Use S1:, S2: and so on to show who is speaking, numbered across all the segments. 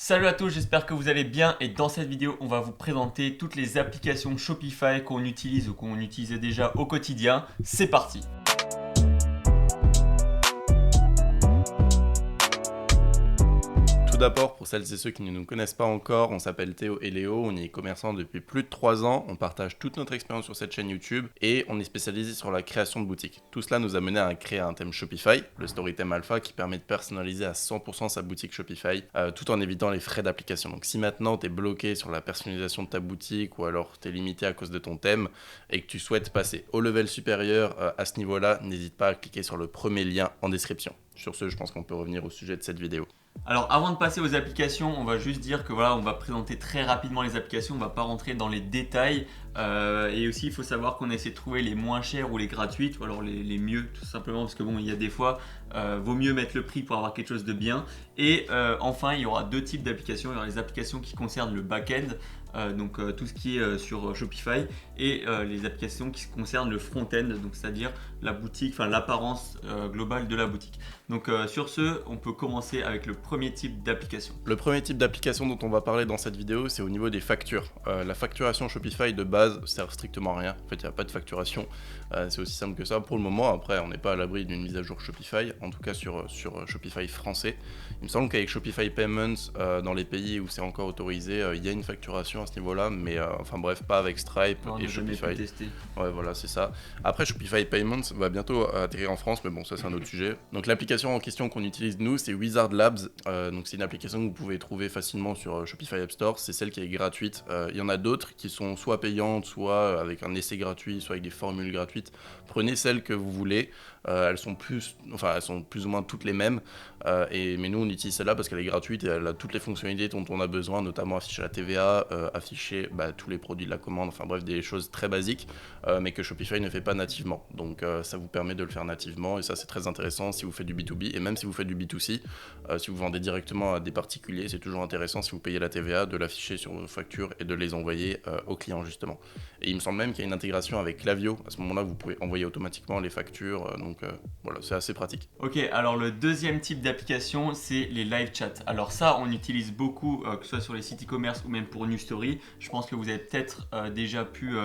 S1: Salut à tous, j'espère que vous allez bien et dans cette vidéo on va vous présenter toutes les applications Shopify qu'on utilise ou qu'on utilisait déjà au quotidien. C'est parti!
S2: Tout d'abord, pour celles et ceux qui ne nous connaissent pas encore, on s'appelle Théo et Léo, on est commerçants depuis plus de 3 ans, on partage toute notre expérience sur cette chaîne YouTube et on est spécialisé sur la création de boutiques. Tout cela nous a mené à créer un thème Shopify, le Story Theme Alpha, qui permet de personnaliser à 100% sa boutique Shopify, tout en évitant les frais d'application. Donc si maintenant tu es bloqué sur la personnalisation de ta boutique ou alors tu es limité à cause de ton thème et que tu souhaites passer au level supérieur à ce niveau-là, n'hésite pas à cliquer sur le premier lien en description. Sur ce, je pense qu'on peut revenir au sujet de cette vidéo.
S1: Alors avant de passer aux applications, on va juste dire que voilà, on va présenter très rapidement les applications, on va pas rentrer dans les détails et aussi il faut savoir qu'on essaie de trouver les moins chères ou les gratuites ou alors les mieux tout simplement parce que bon il y a des fois vaut mieux mettre le prix pour avoir quelque chose de bien et enfin il y aura deux types d'applications, il y aura les applications qui concernent le back-end donc tout ce qui est sur Shopify et les applications qui concernent le front-end, donc c'est-à-dire la boutique, enfin l'apparence globale de la boutique. Donc sur ce, on peut commencer avec le premier type d'application.
S2: Le premier type d'application dont on va parler dans cette vidéo, c'est au niveau des factures. La facturation Shopify de base sert strictement à rien. En fait, il n'y a pas de facturation. C'est aussi simple que ça pour le moment. Après, on n'est pas à l'abri d'une mise à jour Shopify, en tout cas sur Shopify français. Il me semble qu'avec Shopify Payments, dans les pays où c'est encore autorisé, il y a une facturation à ce niveau-là, mais enfin bref, pas avec Stripe
S1: Non,
S2: et Shopify.
S1: testé.
S2: Ouais, voilà, c'est ça. Après, Shopify Payments va bientôt atterrir en France, mais bon, ça c'est un autre sujet. Donc l'application en question qu'on utilise nous, c'est Wizard Labs. Donc c'est une application que vous pouvez trouver facilement sur Shopify App Store. C'est celle qui est gratuite. Il y en a d'autres qui sont soit payantes, soit avec un essai gratuit, soit avec des formules gratuites. Prenez celle que vous voulez. Elles sont plus ou moins toutes les mêmes. Mais nous, on utilise celle-là parce qu'elle est gratuite et elle a toutes les fonctionnalités dont on a besoin, notamment afficher la TVA, afficher tous les produits de la commande, enfin bref, des choses très basiques, mais que Shopify ne fait pas nativement. Donc ça vous permet de le faire nativement et ça c'est très intéressant si vous faites du B2B et même si vous faites du B2C, si vous vendez directement à des particuliers, c'est toujours intéressant si vous payez la TVA de l'afficher sur vos factures et de les envoyer aux clients justement. Et il me semble même qu'il y a une intégration avec Klaviyo. À ce moment-là, vous pouvez envoyer automatiquement les factures, donc voilà, c'est assez pratique.
S1: Ok, alors le deuxième type d'application, c'est les live chats. Alors ça, on utilise beaucoup, que ce soit sur les sites e-commerce ou même pour New Story. Je pense que vous avez peut-être déjà pu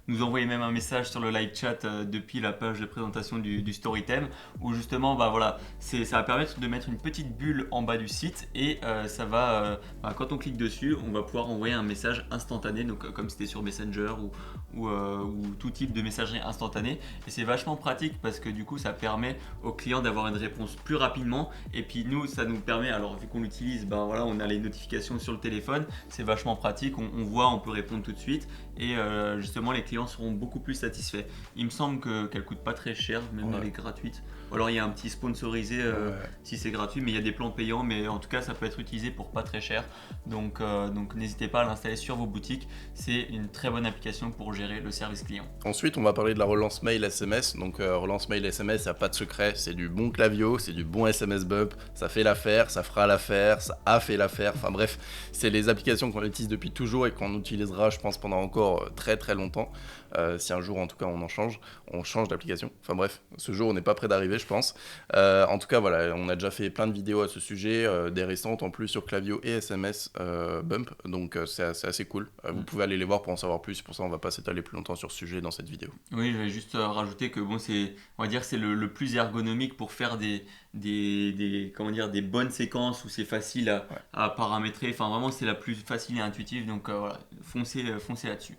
S1: nous envoyer même un message sur le live chat depuis la page de présentation du Storytime, où justement, voilà, ça va permettre de mettre une petite bulle en bas du site et ça va, quand on clique dessus, on va pouvoir envoyer un message instantané, donc comme c'était sur Messenger ou tout type de messagerie instantanée. Et c'est vachement pratique parce que du coup, ça permet aux clients d'avoir une réponse plus rapidement et puis nous ça nous permet, alors vu qu'on l'utilise, voilà, on a les notifications sur le téléphone, c'est vachement pratique, on voit, on peut répondre tout de suite et justement les clients seront beaucoup plus satisfaits. Il me semble qu'elle coûte pas très cher, même elle est gratuite, ou alors il y a un petit sponsorisé si c'est gratuit, mais il y a des plans payants, mais en tout cas ça peut être utilisé pour pas très cher, donc n'hésitez pas à l'installer sur vos boutiques, c'est une très bonne application pour gérer le service client.
S2: Ensuite, on va parler de la relance mail SMS. Donc relance mail SMS, il n'y a pas de secret, c'est du bon Klaviyo, c'est du bon SMS Bump, ça fait l'affaire, ça fera l'affaire, ça a fait l'affaire, enfin bref, c'est les applications qu'on utilise depuis toujours et qu'on utilisera je pense pendant encore très très longtemps. Si un jour en tout cas on change d'application, enfin bref, ce jour n'est pas près d'arriver je pense. En tout cas voilà, on a déjà fait plein de vidéos à ce sujet, des récentes en plus sur Klaviyo et SMS Bump, donc c'est assez cool. Vous pouvez aller les voir pour en savoir plus, pour ça on va pas s'étaler plus longtemps sur ce sujet dans cette vidéo.
S1: Oui, je vais juste rajouter que bon, on va dire c'est le plus ergonomique pour faire des bonnes séquences où c'est facile à paramétrer. Enfin, vraiment, c'est la plus facile et intuitive. Donc voilà, foncez là-dessus.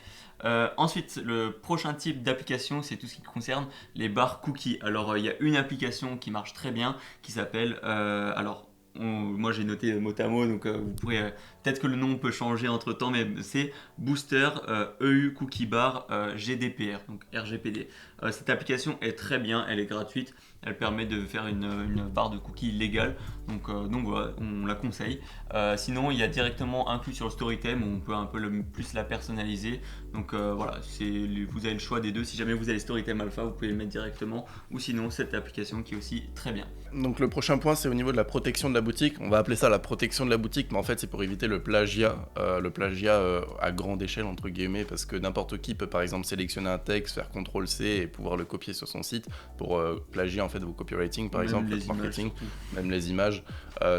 S1: Ensuite, le prochain type d'application, c'est tout ce qui concerne les barres cookies. Alors, il y a une application qui marche très bien qui s'appelle moi j'ai noté mot à mot, donc vous pourrez peut-être que le nom peut changer entre temps, mais c'est Booster EU Cookie Bar GDPR, donc RGPD. Cette application est très bien, elle est gratuite, elle permet de faire une barre de cookies légale, donc voilà, on la conseille. Sinon, il y a directement inclus sur le Storytime où on peut un peu plus la personnaliser, donc voilà, vous avez le choix des deux. Si jamais vous avez Storytime Alpha, vous pouvez le mettre directement, ou sinon cette application qui est aussi très bien.
S2: Donc le prochain point, c'est au niveau de la protection de la boutique. On va appeler ça la protection de la boutique, mais en fait, c'est pour éviter le plagiat à grande échelle, entre guillemets, parce que n'importe qui peut, par exemple, sélectionner un texte, faire CTRL-C et pouvoir le copier sur son site pour plagier, en fait, vos copywriting, par exemple, votre marketing, même les images.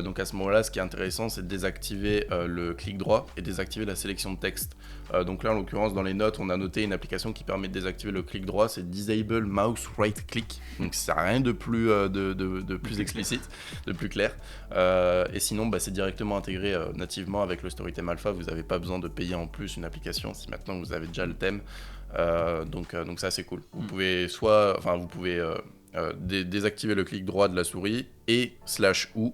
S2: Donc à ce moment-là, ce qui est intéressant, c'est de désactiver le clic droit et désactiver la sélection de texte. Donc là, en l'occurrence, dans les notes, on a noté une application qui permet de désactiver le clic droit, c'est Disable Mouse Right Click. Donc ça n'a rien de plus, de plus explicite, de plus clair. Et sinon, c'est directement intégré nativement avec le Storytheme Alpha. Vous n'avez pas besoin de payer en plus une application si maintenant vous avez déjà le thème. Donc ça, c'est cool. Vous pouvez désactiver le clic droit de la souris et /ou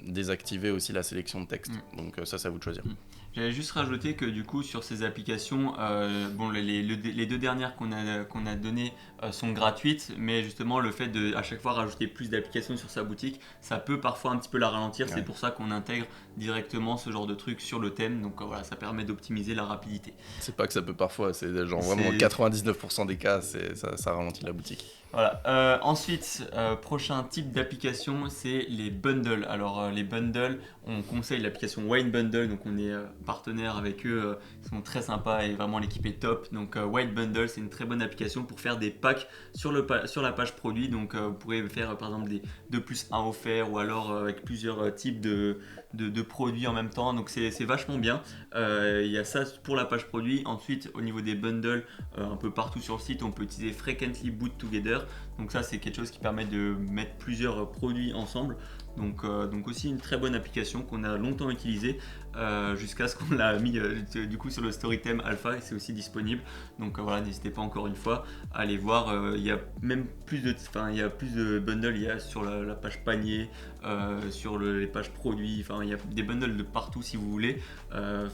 S2: désactiver aussi la sélection de texte. Donc ça, c'est à vous de choisir.
S1: J'allais juste rajouter que du coup sur ces applications, les deux dernières qu'on a données sont gratuites, mais justement le fait de à chaque fois rajouter plus d'applications sur sa boutique, ça peut parfois un petit peu la ralentir. Ouais. C'est pour ça qu'on intègre directement ce genre de truc sur le thème, donc voilà, ça permet d'optimiser la rapidité.
S2: C'est pas que ça peut parfois, c'est genre vraiment 99% des cas, ça ralentit la boutique.
S1: Voilà. Ensuite, prochain type d'application, c'est les bundles. Alors les bundles, on conseille l'application White Bundle, donc on est partenaire avec eux, ils sont très sympas et vraiment l'équipe est top. Donc White Bundle, c'est une très bonne application pour faire des packs sur la page produit. Donc vous pourrez faire par exemple des 2+1 offerts ou alors avec plusieurs types de produits en même temps. Donc c'est vachement bien. Il y a ça pour la page produit. Ensuite, au niveau des bundles, un peu partout sur le site, on peut utiliser Frequently Boot Together. Donc ça, c'est quelque chose qui permet de mettre plusieurs produits ensemble. Donc aussi une très bonne application qu'on a longtemps utilisée jusqu'à ce qu'on l'a mis du coup sur le Storytheme Alpha et c'est aussi disponible. Donc voilà, n'hésitez pas encore une fois à aller voir. Il y a même plus de bundles. Il y a sur la page panier, sur les pages produits. Enfin, il y a des bundles de partout si vous voulez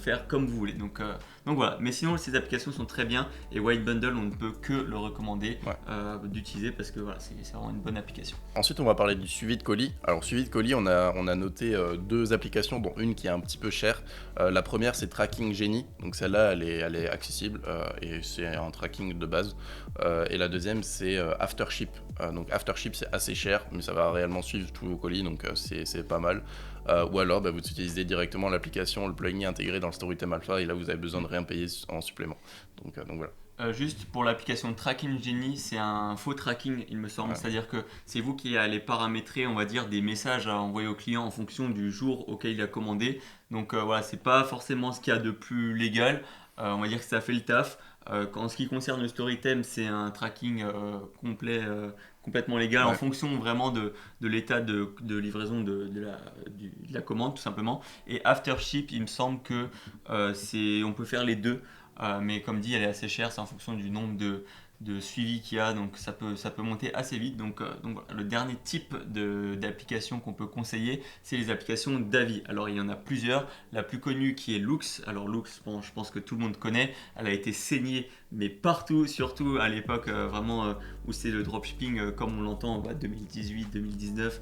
S1: faire comme vous voulez. Donc voilà. Mais sinon, ces applications sont très bien et White Bundle, on ne peut que le recommander d'utiliser parce que voilà, c'est vraiment une bonne application.
S2: Ensuite, on va parler du suivi de colis. Alors, suivi de colis, on a noté deux applications, dont une qui est un petit peu chère. La première, c'est Tracking Genie. Donc celle-là, elle est accessible et c'est un tracking de base. Et la deuxième, c'est Aftership. Donc Aftership, c'est assez cher, mais ça va réellement suivre tous vos colis, donc c'est pas mal. Ou alors, vous utilisez directement l'application, le plugin intégré dans le Storytheme Alpha, et là, vous avez besoin de rien payer en supplément. Donc voilà.
S1: Juste pour l'application Tracking Genie, c'est un faux tracking, il me semble. Ouais. C'est-à-dire que c'est vous qui allez paramétrer, on va dire, des messages à envoyer au client en fonction du jour auquel il a commandé. Donc voilà, c'est pas forcément ce qu'il y a de plus légal. On va dire que ça fait le taf. En ce qui concerne le Storytheme, c'est un tracking complètement légal en fonction vraiment de l'état de livraison de la commande, tout simplement. Et Aftership, il me semble que on peut faire les deux. Mais comme dit, elle est assez chère, c'est en fonction du nombre de suivis qu'il y a, donc ça peut monter assez vite. Donc voilà. Le dernier type d'application qu'on peut conseiller, c'est les applications d'avis. Alors il y en a plusieurs, la plus connue qui est Loox. Alors Loox, bon, je pense que tout le monde connaît, elle a été saignée, mais partout, surtout à l'époque vraiment où c'est le dropshipping comme on l'entend, 2018, 2019.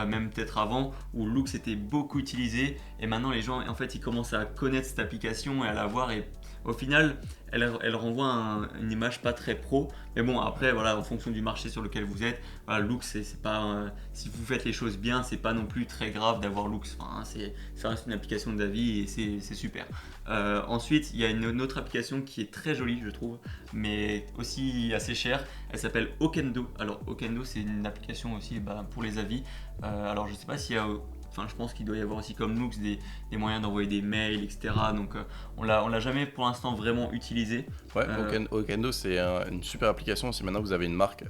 S1: Même peut-être avant, où Loox était beaucoup utilisé, et maintenant les gens en fait ils commencent à connaître cette application et à la voir, et au final elle renvoie une image pas très pro, mais bon après voilà, en fonction du marché sur lequel vous êtes, voilà, Loox c'est pas si vous faites les choses bien, c'est pas non plus très grave d'avoir Loox, enfin, ça reste une application d'avis et c'est super. Ensuite il y a une autre application qui est très jolie je trouve, mais aussi assez chère, elle s'appelle Okendo. Alors Okendo c'est une application aussi pour les avis. Alors je sais pas s'il y a, je pense qu'il doit y avoir aussi comme Loox des moyens d'envoyer des mails, etc. Donc on l'a jamais pour l'instant vraiment utilisé.
S2: Ouais, Okendo c'est une super application si maintenant vous avez une marque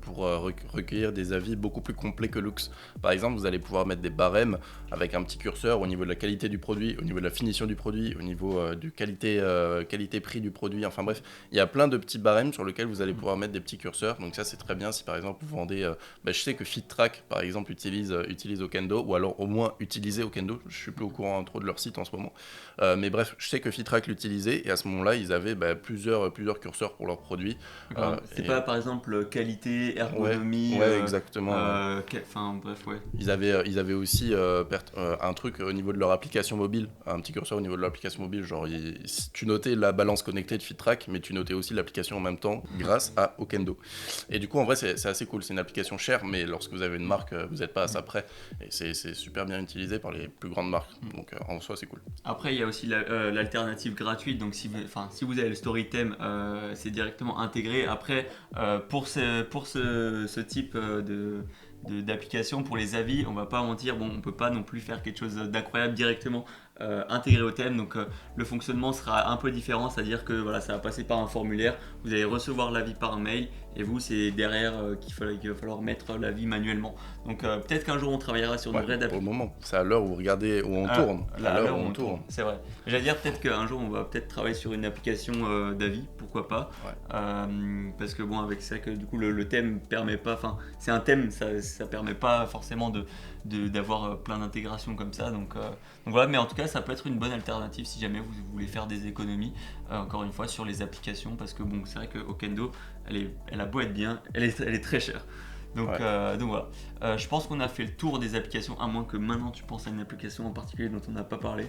S2: pour recueillir des avis beaucoup plus complets que Loox. Par exemple, vous allez pouvoir mettre des barèmes avec un petit curseur au niveau de la qualité du produit, au niveau de la finition du produit, au niveau du qualité-prix du produit. Enfin bref, il y a plein de petits barèmes sur lesquels vous allez pouvoir mettre des petits curseurs. Donc ça c'est très bien si par exemple vous vendez, je sais que FitTrack par exemple utilise Okendo, ou alors au moins utilisé Okendo. Je suis plus au courant trop de leur site en ce moment. Mais bref, je sais que Fitrack l'utilisait et à ce moment-là, ils avaient plusieurs curseurs pour leurs produits.
S1: C'est
S2: Et-
S1: pas par exemple qualité,
S2: Ouais,
S1: ergonomie,
S2: ouais, exactement. Ouais.
S1: enfin bref, ouais.
S2: Ils avaient aussi un truc au niveau de leur application mobile, un petit curseur au niveau de l'application mobile. Genre, tu notais la balance connectée de Fitrack, mais tu notais aussi l'application en même temps grâce à Okendo. Et du coup, en vrai, c'est assez cool. C'est une application chère, mais lorsque vous avez une marque, vous n'êtes pas à ça près. Et c'est super bien utilisé par les plus grandes marques. Donc, en soi, c'est cool.
S1: Après, il y a aussi l'alternative gratuite. Donc, si vous avez le Storytem, c'est directement intégré. Après, pour ce type d'application, pour les avis, on va pas mentir, bon, on peut pas non plus faire quelque chose d'incroyable directement intégré au thème. Donc, le fonctionnement sera un peu différent, c'est-à-dire que voilà, ça va passer par un formulaire. Vous allez recevoir l'avis par mail, et vous, c'est derrière qu'il va falloir mettre l'avis manuellement. Donc, peut-être qu'un jour, on travaillera sur une
S2: Ouais,
S1: vraie
S2: pour le moment, c'est à l'heure où vous regardez, où on tourne.
S1: À l'heure où on tourne, c'est vrai. J'allais dire peut-être qu'un jour on va peut-être travailler sur une application d'avis, pourquoi pas.
S2: Ouais.
S1: Parce que bon, avec ça, que du coup le thème permet pas, enfin c'est un thème, ça permet pas forcément d'avoir plein d'intégrations comme ça. Donc voilà, mais en tout cas ça peut être une bonne alternative si jamais vous voulez faire des économies, encore une fois sur les applications, parce que bon, c'est vrai que Okendo, elle a beau être bien, elle est très chère. Donc voilà. Je pense qu'on a fait le tour des applications, à moins que maintenant tu penses à une application en particulier dont on n'a pas parlé.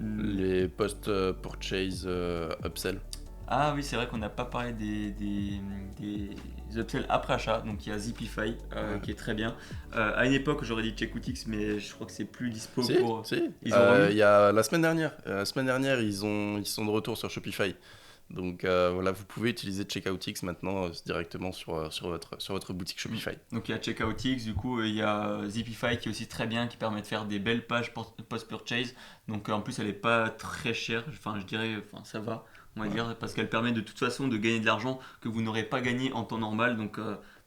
S2: Les post-purchase upsell.
S1: Ah oui, c'est vrai qu'on n'a pas parlé des upsells après achat. Donc il y a Zipify qui est très bien. À une époque, j'aurais dit Checkutix, mais je crois que c'est plus dispo
S2: Si,
S1: pour.
S2: si.
S1: Ils ont remis.
S2: Il y a la semaine dernière. Ils sont de retour sur Shopify. Donc voilà, vous pouvez utiliser CheckoutX maintenant directement sur votre boutique Shopify.
S1: Donc il y a CheckoutX, du coup il y a Zipify qui est aussi très bien, qui permet de faire des belles pages post-purchase. Donc en plus elle n'est pas très chère, enfin je dirais, enfin ça va, on va dire, parce qu'elle permet de toute façon de gagner de l'argent que vous n'aurez pas gagné en temps normal. Donc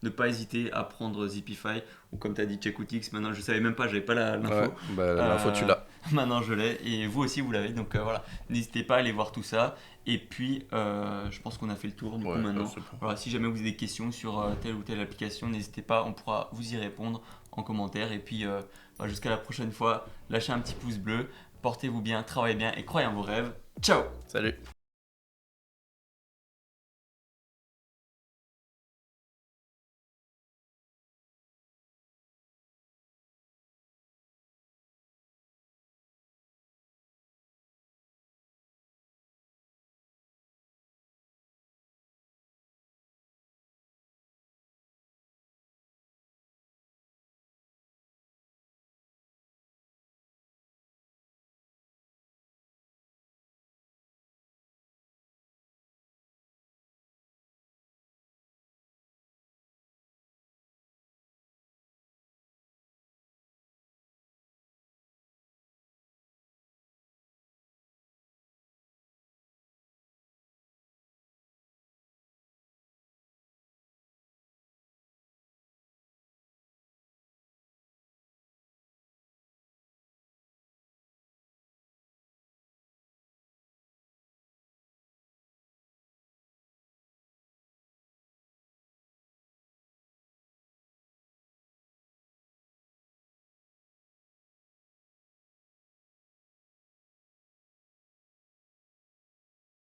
S1: ne pas hésiter à prendre Zipify, ou comme tu as dit CheckoutX. Maintenant je savais même pas, j'avais pas l'info.
S2: Ouais, l'info tu l'as.
S1: Maintenant je l'ai, et vous aussi vous l'avez. Donc voilà, n'hésitez pas à aller voir tout ça. Et puis, je pense qu'on a fait le tour du coup maintenant. Voilà, si jamais vous avez des questions sur telle ou telle application, n'hésitez pas, on pourra vous y répondre en commentaire. Et puis, jusqu'à la prochaine fois, lâchez un petit pouce bleu, portez-vous bien, travaillez bien et croyez en vos rêves. Ciao!
S2: Salut!